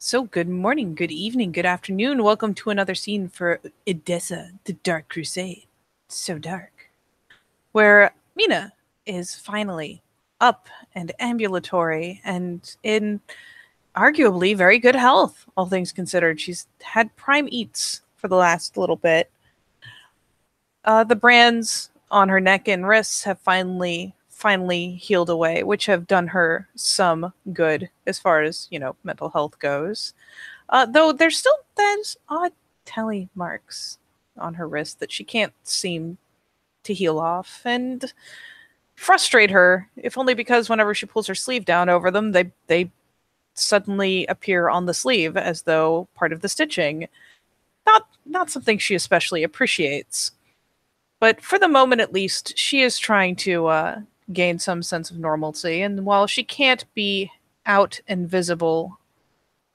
So, good morning, good evening, good afternoon. Welcome to another scene for Edessa, the Dark Crusade. So dark. Where Mina is finally up and ambulatory and in arguably very good health, all things considered. She's had prime eats for the last little bit. The brands on her neck and wrists have finally healed away, which have done her some good as far as, mental health goes. Though there's still those odd tally marks on her wrist that she can't seem to heal off and frustrate her, if only because whenever she pulls her sleeve down over them, they suddenly appear on the sleeve as though part of the stitching. Not something she especially appreciates. But for the moment, at least, she is trying to gain some sense of normalcy. And while she can't be out and visible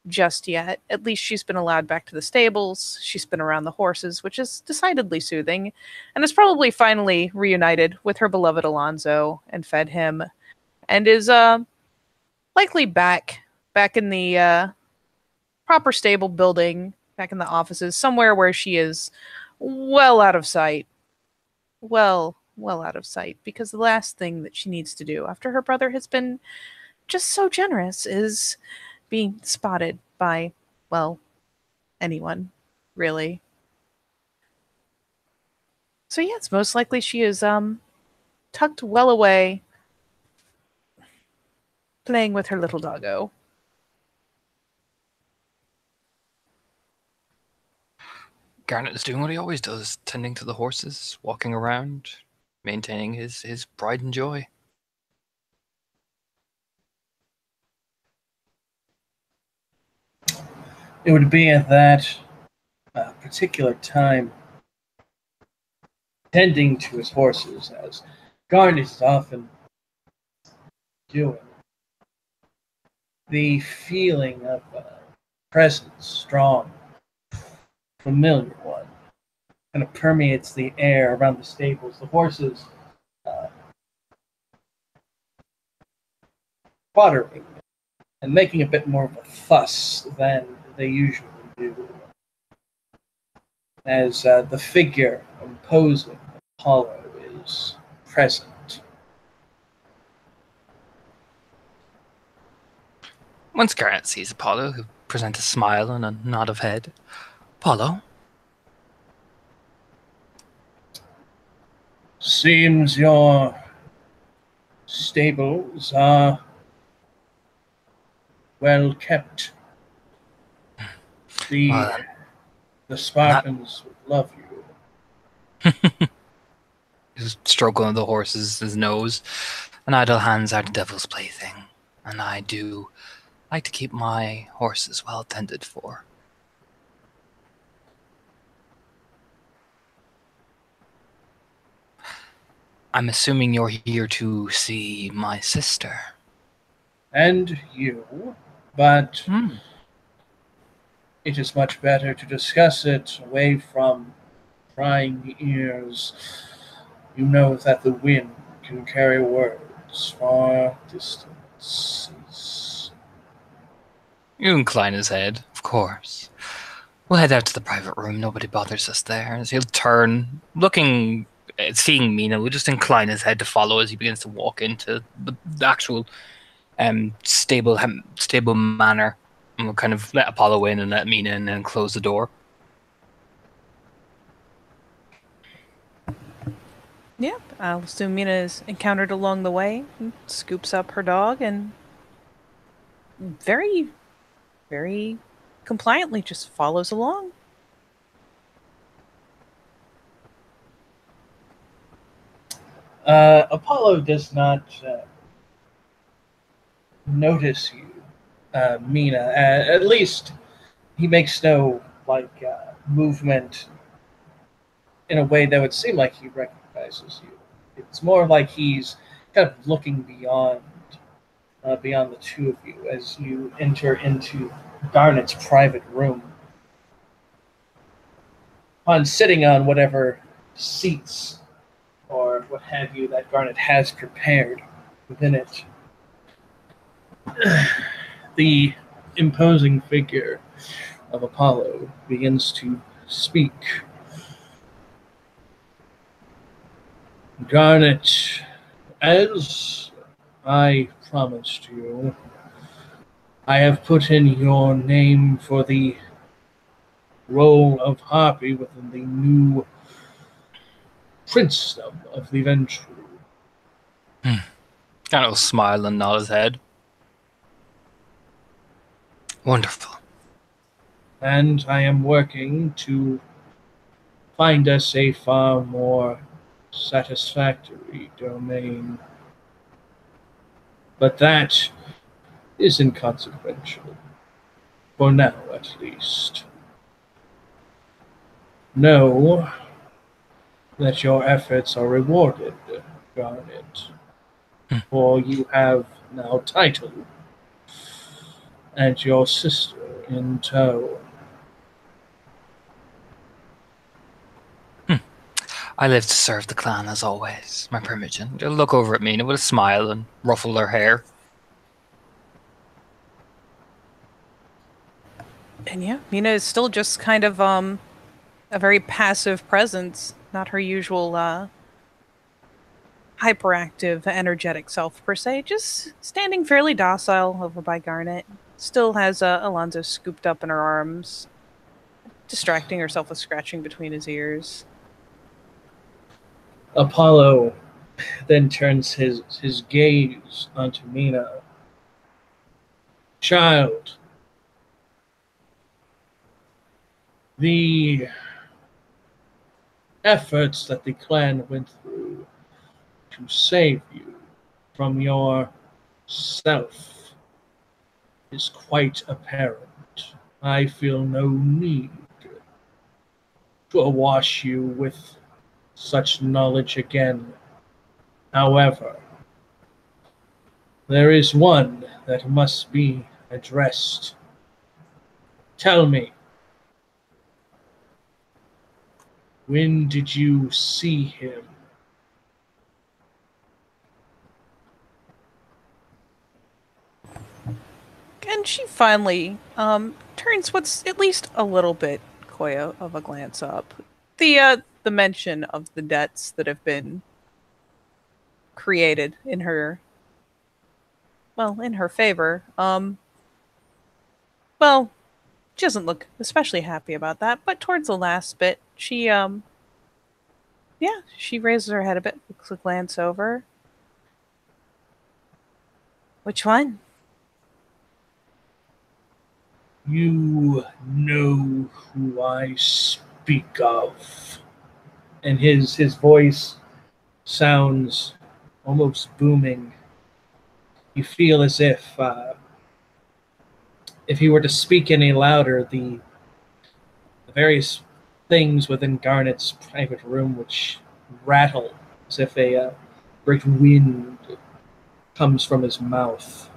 just yet, at least she's been allowed back to the stables. She's been around the horses, which is decidedly soothing, and is probably finally reunited with her beloved Alonzo and fed him, and is likely back in the proper stable building, back in the offices, somewhere where she is well out of sight. Well out of sight, because the last thing that she needs to do after her brother has been just so generous is being spotted by, well, anyone, really. So yes, most likely she is tucked well away, playing with her little doggo. Garnet is doing what he always does, tending to the horses, walking around, maintaining his pride and joy. It would be at that particular time, tending to his horses, as Garnet is often doing, the feeling of presence, strong, familiar one, kind of permeates the air around the stables. The horses buttering and making a bit more of a fuss than they usually do, as the figure imposing Apollo is present. Once Garnet sees Apollo, who presents a smile and a nod of head. Apollo? Seems your stables are well kept. The Spartans would love you. He's stroking the horse's his nose. And idle hands are the devil's plaything, and I do like to keep my horses well tended for. I'm assuming you're here to see my sister. And you, but it is much better to discuss it away from prying ears. You know that the wind can carry words far distances. You incline his head, of course. We'll head out to the private room. Nobody bothers us there. As he'll turn, looking, seeing Mina, will just incline his head to follow as he begins to walk into the actual stable manor. And we'll kind of let Apollo in and let Mina in and close the door. Yep, I'll assume Mina is encountered along the way, and scoops up her dog, and very, very compliantly just follows along. Apollo does not notice you, Mina. At least he makes no movement in a way that would seem like he recognizes you. It's more like he's kind of looking beyond the two of you as you enter into Garnet's private room. On sitting on whatever seats or what have you that Garnet has prepared within it, the imposing figure of Apollo begins to speak. Garnet, as I promised you, I have put in your name for the role of Harpy within the new princedom of the Ventru. Kind of smile and nod his head. Wonderful. And I am working to find us a far more satisfactory domain. But that is inconsequential. For now, at least. Know that your efforts are rewarded, Garnet. Hmm. For you have now title and your sister in tow. I live to serve the clan as always. My permission. She'll look over at Mina with a smile and ruffle her hair. And yeah, Mina is still just kind of a very passive presence, not her usual hyperactive, energetic self per se, just standing fairly docile over by Garnet. Still has Alonzo scooped up in her arms, distracting herself with scratching between his ears. Apollo then turns his gaze onto Mina. Child, the efforts that the clan went through to save you from yourself is quite apparent. I feel no need to awash you with such knowledge again. However, there is one that must be addressed. Tell me, when did you see him? And she finally turns what's at least a little bit coy of a glance up. The mention of the debts that have been created in her, well, in her favor. Well, she doesn't look especially happy about that, but towards the last bit, she yeah, she raises her head a bit, looks a glance over. Which one? You know who I speak of. And his voice sounds almost booming. You feel as if he were to speak any louder, the various things within Garnet's private room which rattle as if a great wind comes from his mouth.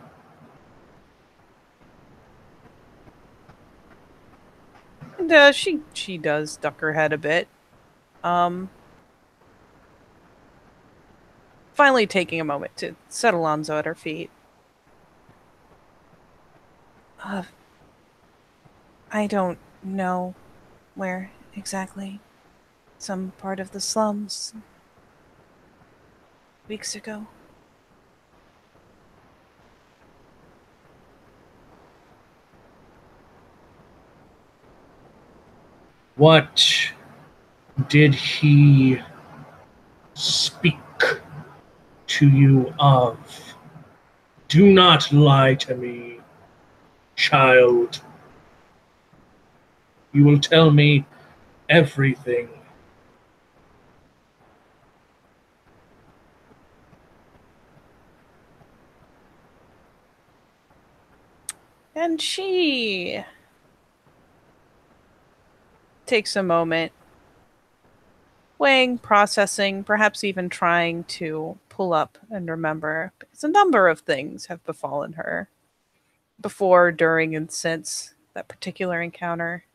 And she does duck her head a bit. Um, Finally taking a moment to set Alonzo at her feet. Uh, I don't know where exactly. Some part of the slums. Weeks ago. What did he speak to you of? Do not lie to me, child. You will tell me everything. And she takes a moment, weighing, processing, perhaps even trying to pull up and remember, because a number of things have befallen her before, during, and since that particular encounter.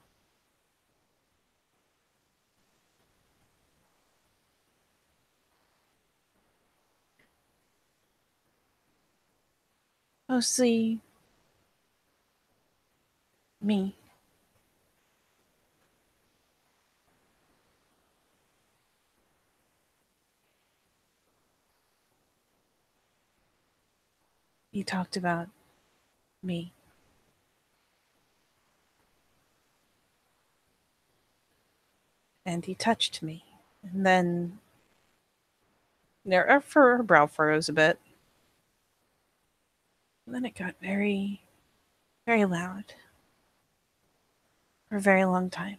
Mostly Me. He talked about me. And he touched me. And then her brow furrows a bit. And then it got very, very loud. For a very long time.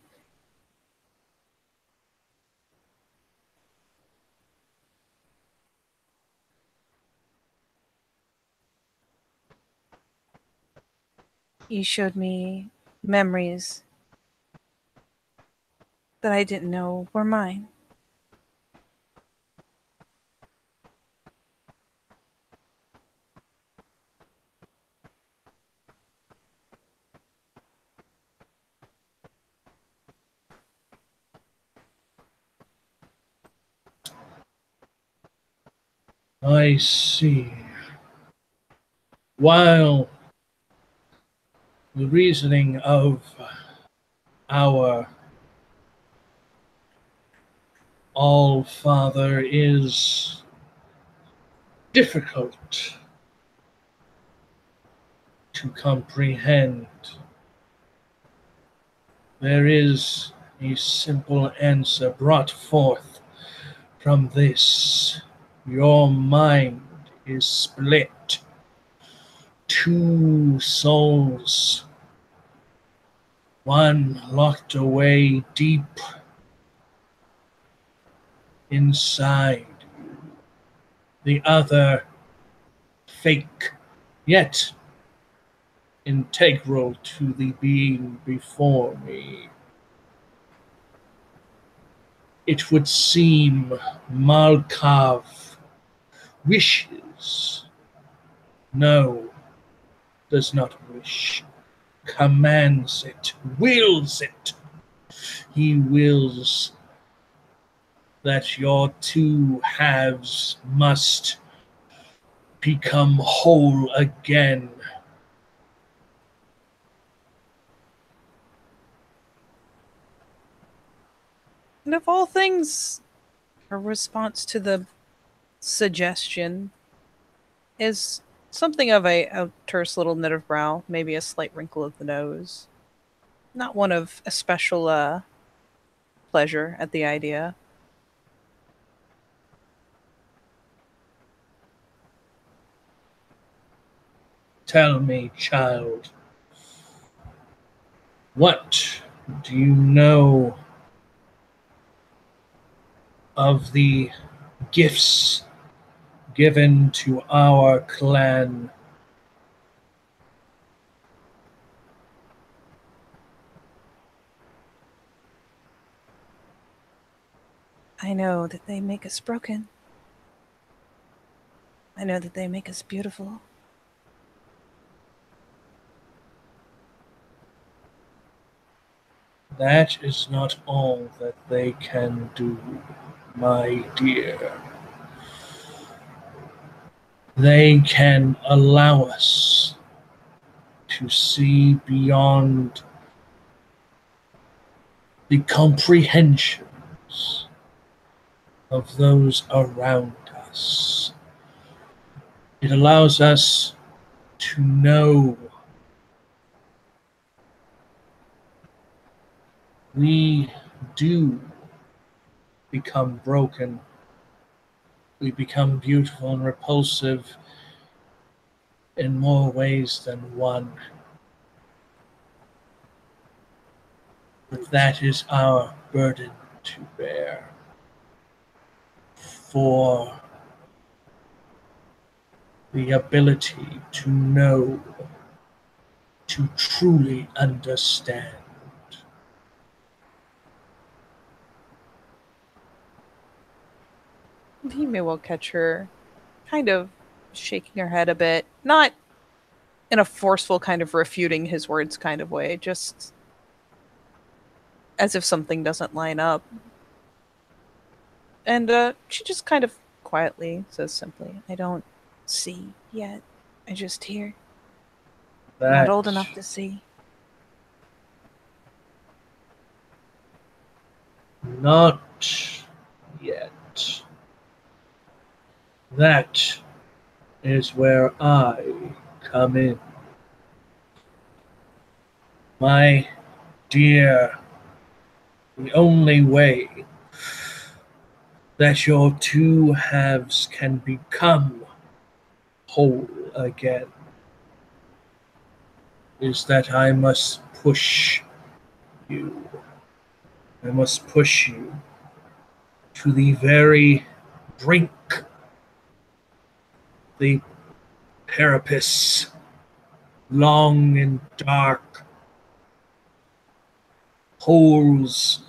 He showed me memories that I didn't know were mine. I see. While the reasoning of our All-Father is difficult to comprehend, there is a simple answer brought forth from this. Your mind is split. Two souls, one locked away deep inside, the other fake, yet integral to the being before me. It would seem Malkav wishes, no, does not wish, commands it, wills it. He wills that your two halves must become whole again. And of all things, her response to the suggestion is something of a terse little knit of brow, maybe a slight wrinkle of the nose. Not one of especial pleasure at the idea. Tell me, child, what do you know of the gifts given to our clan? I know that they make us broken. I know that they make us beautiful. That is not all that they can do, my dear. They can allow us to see beyond the comprehensions of those around us. It allows us to know we do become broken. We become beautiful and repulsive in more ways than one. But that is our burden to bear. For the ability to know, to truly understand. He may well catch her kind of shaking her head a bit, not in a forceful kind of refuting his words kind of way, just as if something doesn't line up. And she just kind of quietly says simply, I don't see yet. I just hear. Not That old enough to see. Not yet. That is where I come in. My dear, the only way that your two halves can become whole again is that I must push you. I must push you to the very brink, the precipice, long and dark, holes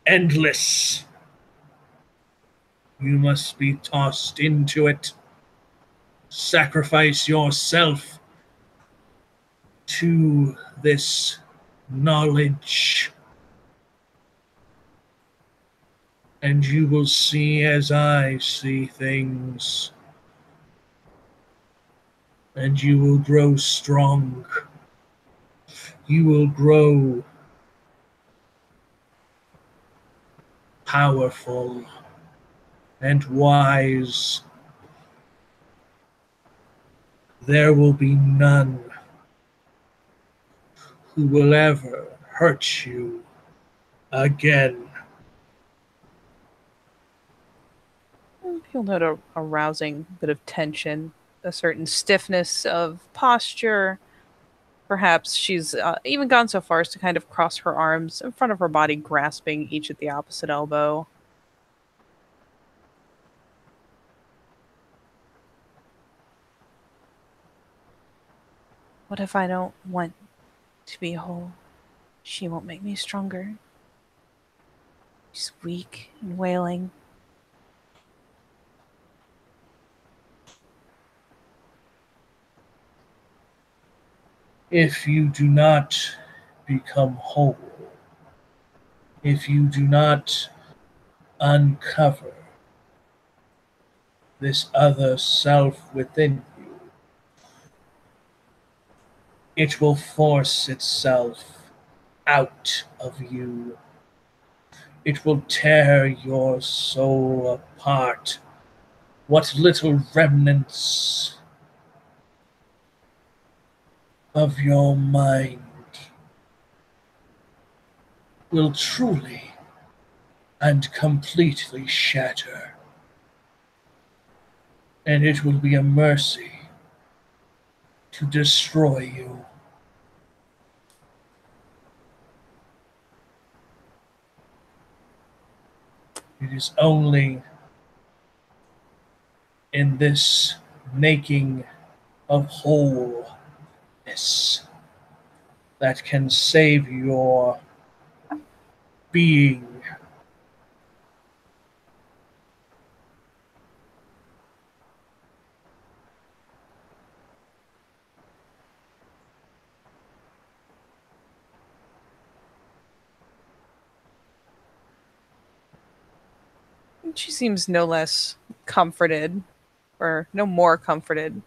endless. You must be tossed into it. Sacrifice yourself to this knowledge, and you will see as I see things, and you will grow strong. You will grow powerful and wise. There will be none who will ever hurt you again. You'll note a rousing bit of tension, a certain stiffness of posture. Perhaps she's even gone so far as to kind of cross her arms in front of her body, grasping each at the opposite elbow. What if I don't want to be whole? She won't make me stronger. She's weak and wailing. If you do not become whole, if you do not uncover this other self within you, it will force itself out of you. It will tear your soul apart. What little remnants of your mind will truly and completely shatter. And it will be a mercy to destroy you. It is only in this making of wholeness that can save your being. She seems no less comforted, or no more comforted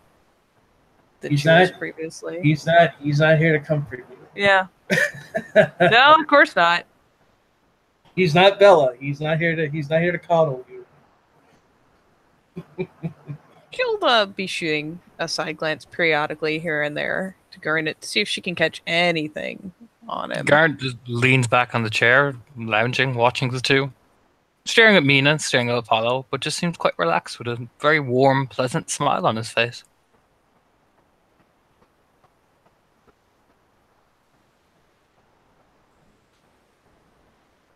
than He's she was not- previously. He's not here to comfort you. Yeah. No, of course not. He's not Bella. He's not here to coddle you. She'll be shooting a side glance periodically here and there to Garnet to see if she can catch anything on him. Garrett just leans back on the chair, lounging, watching the two. Staring at Mina, staring at Apollo, but just seems quite relaxed with a very warm, pleasant smile on his face.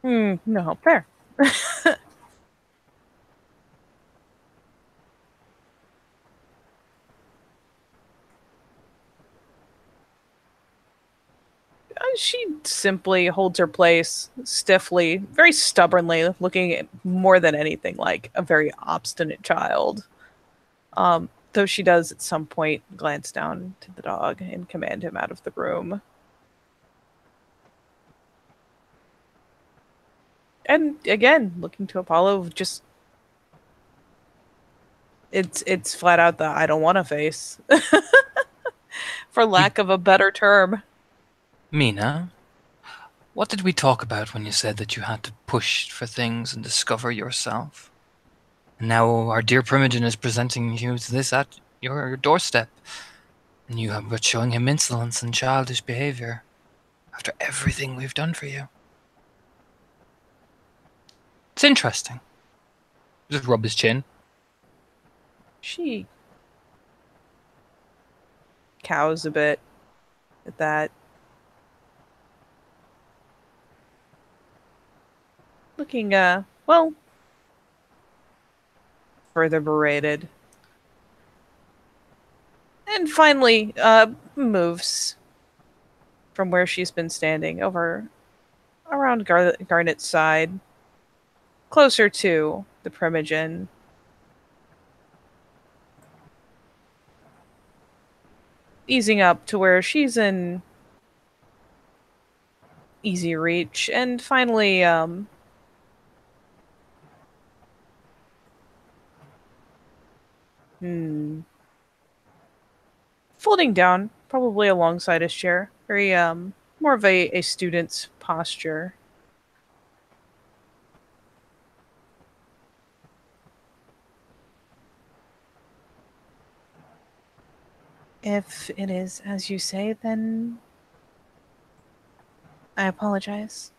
No, fair. She simply holds her place stiffly, very stubbornly, looking at more than anything like a very obstinate child. Though she does at some point glance down to the dog and command him out of the room. And again, looking to Apollo, just it's flat out the I don't want to face, for lack of a better term. Mina, What did we talk about when you said that you had to push for things and discover yourself? And now our dear Primogen is presenting you this at your doorstep, and you have but showing him insolence and childish behavior after everything we've done for you. It's interesting. Just rub his chin. She cows a bit at that. Looking, well, further berated. And finally, moves from where she's been standing over around Garnet's side, closer to the Primogen. Easing up to where she's in easy reach, and finally, folding down, probably alongside his chair. Very, more of a student's posture. If it is as you say, then I apologize.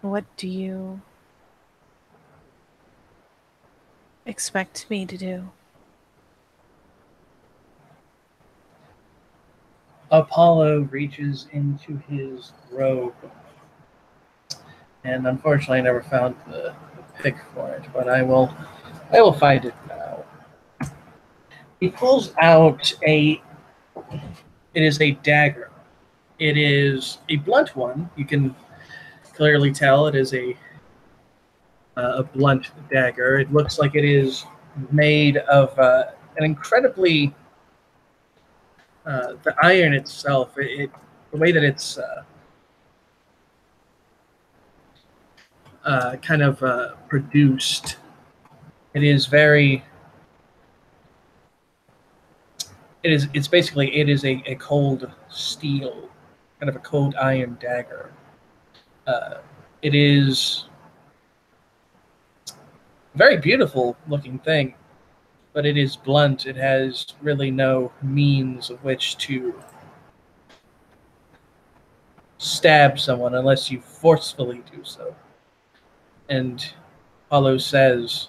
What do you expect me to do? Apollo reaches into his robe, and unfortunately, I never found the pick for it, but I will find it now. He pulls out a. It is a dagger. It is a blunt one. You can clearly tell it is a blunt dagger. It looks like it is made of an incredibly the iron itself. The way that it's kind of produced. It is very. It's basically a cold steel, kind of a cold iron dagger. It is a very beautiful looking thing, but it is blunt. It has really no means of which to stab someone unless you forcefully do so. And Apollo says,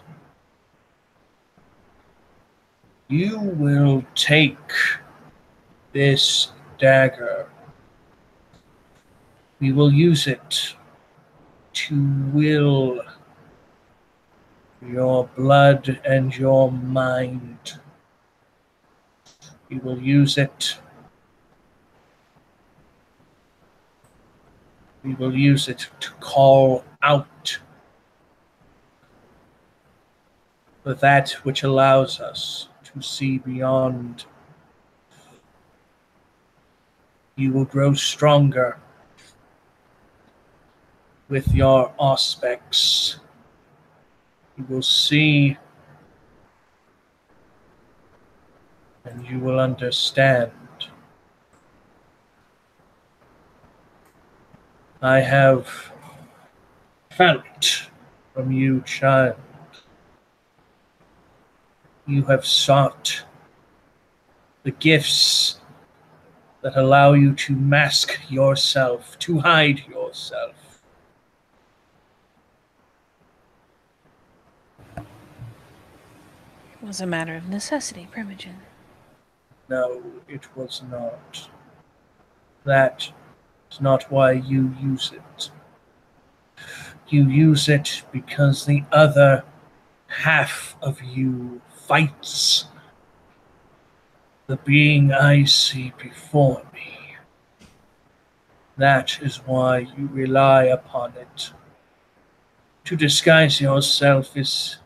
"You will take this dagger. We will use it to will your blood and your mind. We will use it. We will use it to call out for that which allows us to see beyond. You will grow stronger with your aspects. You will see and you will understand. I have felt from you, child. You have sought the gifts that allow you to mask yourself, to hide yourself. It was a matter of necessity, Primogen. No, it was not. That is not why you use it. You use it because the other half of you fights the being I see before me. That is why you rely upon it. To disguise yourself is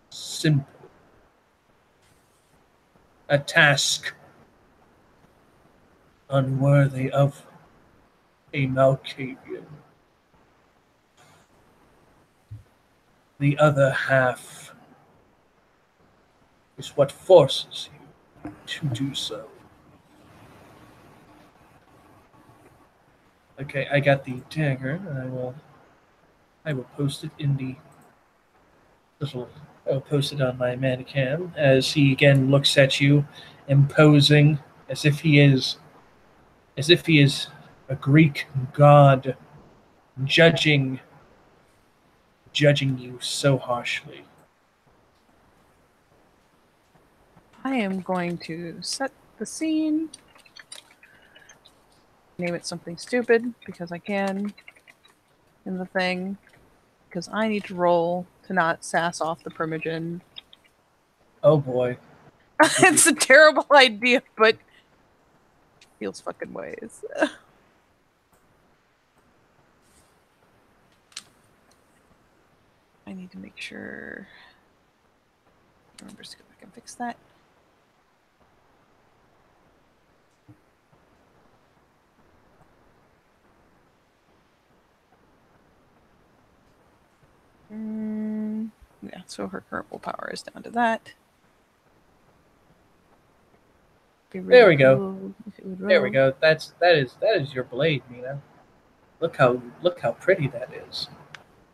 simple. A task unworthy of a Malkavian. The other half is what forces you to do so. Okay, I got the dagger. I will post it in the little. I'll post it on my mannequin as he again looks at you, imposing, as if he is a Greek god, judging you so harshly. I am going to set the scene. Name it something stupid because I can in the thing. Because I need to roll to not sass off the Primogen. Oh boy. It's a terrible idea, but feels fucking ways. I need to make sure. Remember to go back and fix that. Yeah, so her current willpower is down to that. Really there we go. cool There we go. That is your blade, Mina. Look how pretty that is.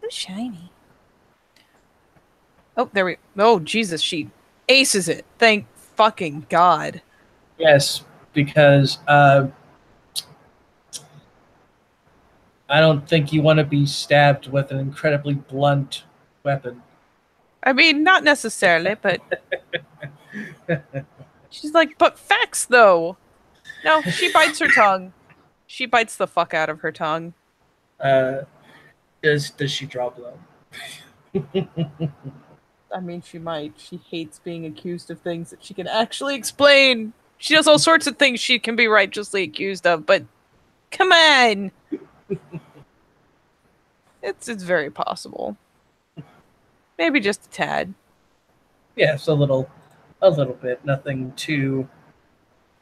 So shiny. Oh, there we. Oh, Jesus! She aces it. Thank fucking God. Yes, because I don't think you want to be stabbed with an incredibly blunt weapon. I mean, not necessarily, but she's like, but facts though. No, she bites her tongue. She bites the fuck out of her tongue. Does she draw blood? I mean, she might. She hates being accused of things that she can actually explain. She does all sorts of things she can be righteously accused of, but come on. It's very possible. Maybe just a tad. Yes, a little bit. Nothing too.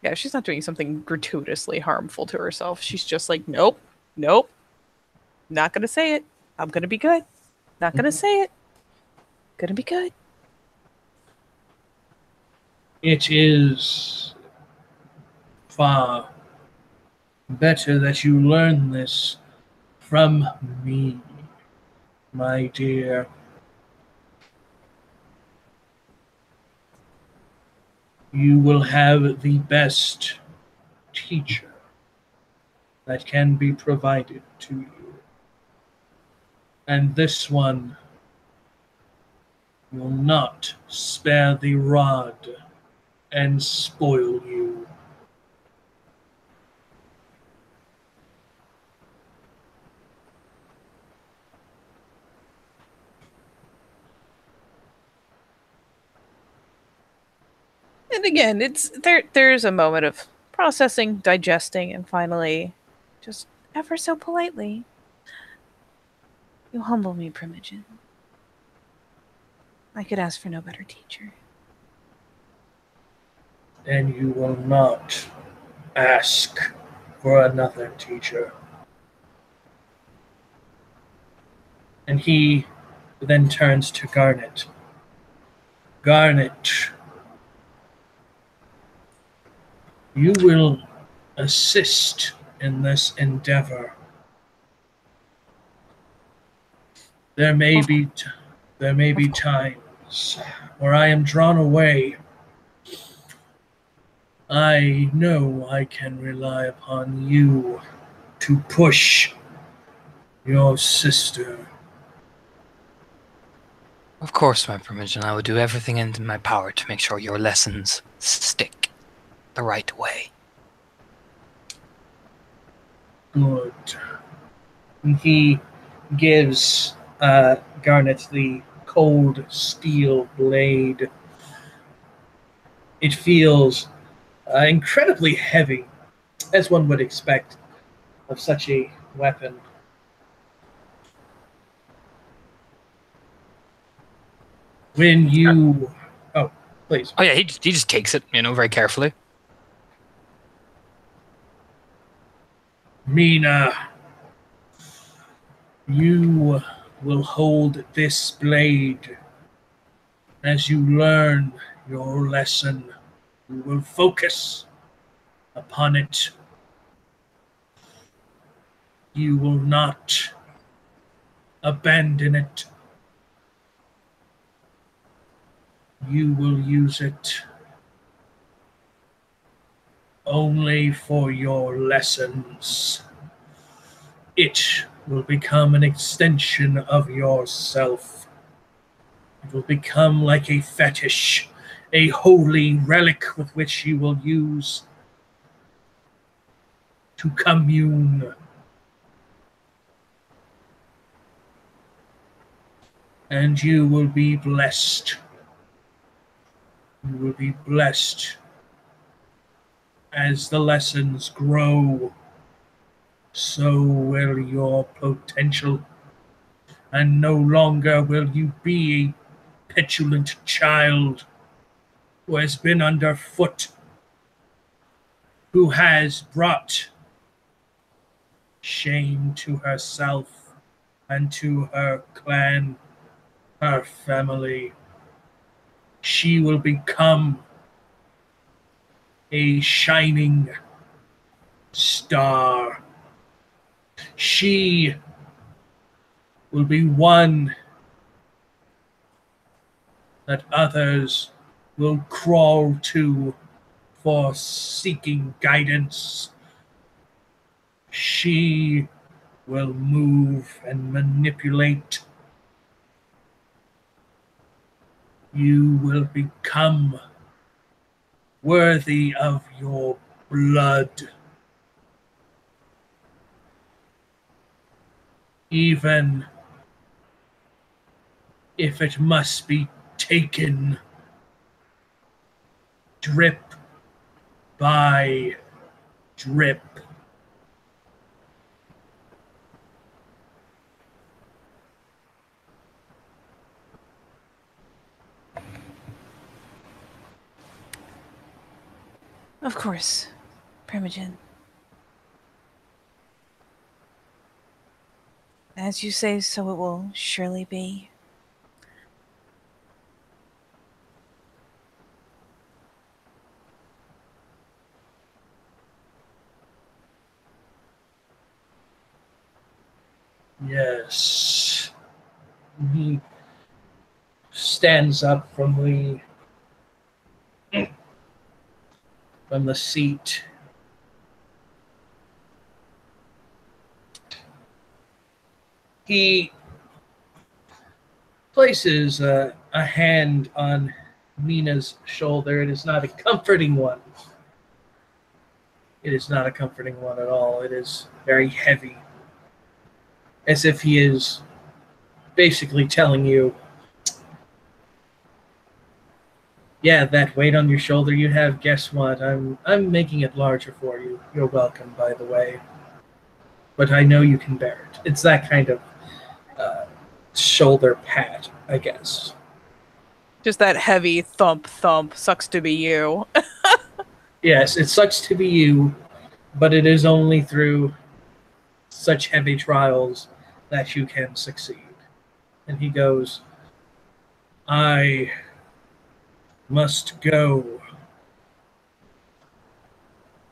Yeah, she's not doing something gratuitously harmful to herself. She's just like, nope, not gonna say it. I'm gonna be good. Not gonna say it. Gonna be good. It is far better that you learn this from me, my dear. You will have the best teacher that can be provided to you. And this one will not spare the rod and spoil you. And again, it's there's a moment of processing, digesting, and finally, just ever so politely, you humble me, Primogen. I could ask for no better teacher. And you will not ask for another teacher. And he then turns to Garnet. Garnet, you will assist in this endeavor. There may be times where I am drawn away. I know I can rely upon you to push your sister. Of course, my Primogen, I will do everything in my power to make sure your lessons stick the right way. Good. And he gives Garnet the cold steel blade. It feels incredibly heavy, as one would expect of such a weapon. When you... Oh, please. Oh yeah, he just takes it, very carefully. Mina, you will hold this blade as you learn your lesson. You will focus upon it. You will not abandon it. You will use it only for your lessons. It will become an extension of yourself. It will become like a fetish, a holy relic with which you will use to commune. And you will be blessed. You will be blessed as the lessons grow. So will your potential, and no longer will you be a petulant child who has been underfoot, who has brought shame to herself and to her clan, her family. She will become a shining star. She will be one that others will crawl to for seeking guidance. She will move and manipulate. You will become worthy of your blood. Even if it must be taken drip by drip. Of course, Primogen. As you say, so it will surely be. Yes. He stands up from the seat. He places a hand on Mina's shoulder. It is not a comforting one. It is not a comforting one at all. It is very heavy. As if he is basically telling you, yeah, that weight on your shoulder you have, guess what? I'm making it larger for you. You're welcome, by the way. But I know you can bear it. It's that kind of shoulder pat, I guess. Just that heavy thump thump. Sucks to be you. Yes, it sucks to be you, but it is only through such heavy trials that you can succeed. And he goes, I must go.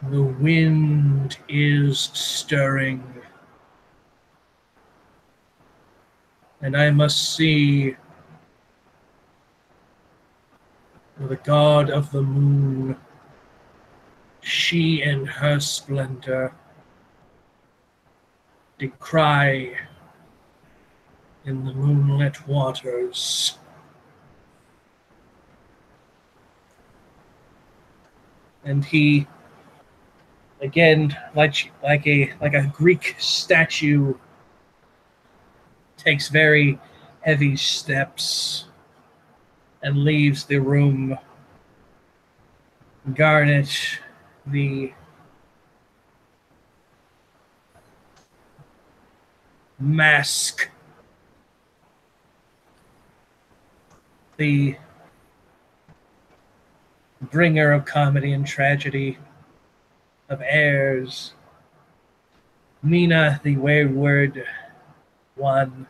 The wind is stirring, and I must see the god of the moon, she in her splendor, decry in the moonlit waters. And he, again, like a Greek statue, takes very heavy steps and leaves the room. Garnet, the mask, the bringer of comedy and tragedy, of airs, Mina, the wayward one,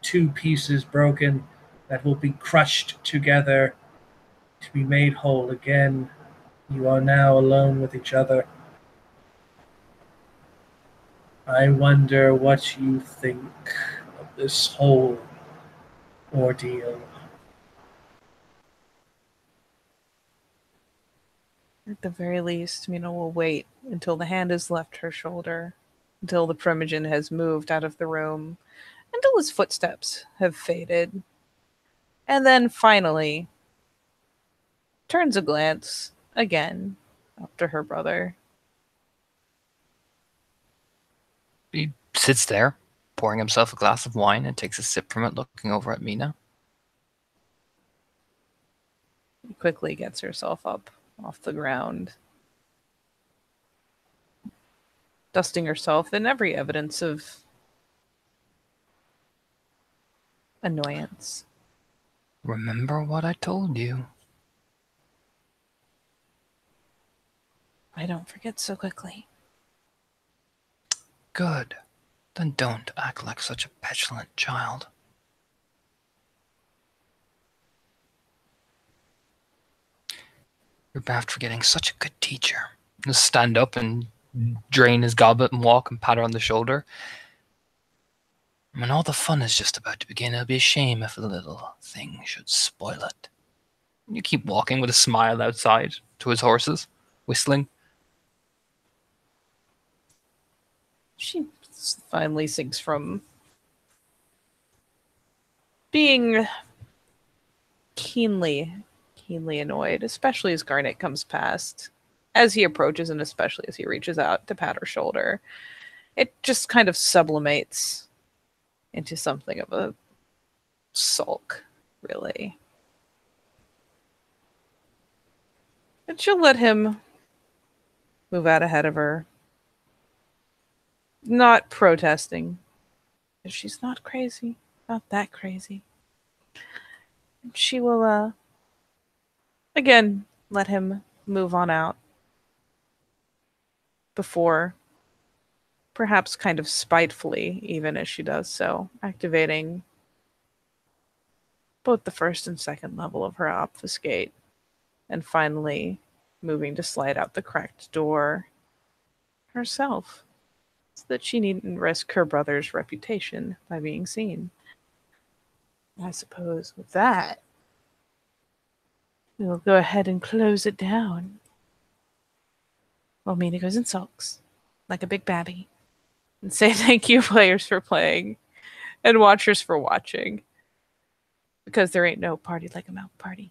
two pieces broken that will be crushed together to be made whole again. You are now alone with each other. I wonder what you think of this whole ordeal. At the very least, Mina will wait until the hand has left her shoulder, until the primogen has moved out of the room, until his footsteps have faded, and then finally turns a glance again up to her brother. He sits there, pouring himself a glass of wine and takes a sip from it, looking over at Mina. He quickly gets herself up off the ground, dusting herself in every evidence of annoyance. Remember what I told you. I don't forget so quickly. Good. Then don't act like such a petulant child. You're bad for getting such a good teacher. He'll stand up and drain his goblet and walk and pat her on the shoulder. When all the fun is just about to begin, it'll be a shame if a little thing should spoil it. You keep walking with a smile outside to his horses, whistling. She finally sinks from being keenly annoyed, especially as Garnet comes past, as he approaches and especially as he reaches out to pat her shoulder. It just kind of sublimates into something of a sulk, really. And she'll let him move out ahead of her, not protesting. She's not crazy, not that crazy. She will, again, let him move on out before, perhaps kind of spitefully, even as she does so, activating both the first and second level of her obfuscate, and finally moving to slide out the cracked door herself, so that she needn't risk her brother's reputation by being seen. I suppose with that, we'll go ahead and close it down. Well, Mina goes and sulks, like a big babby, and say thank you, players, for playing, and watchers for watching. Because there ain't no party like a mouth party.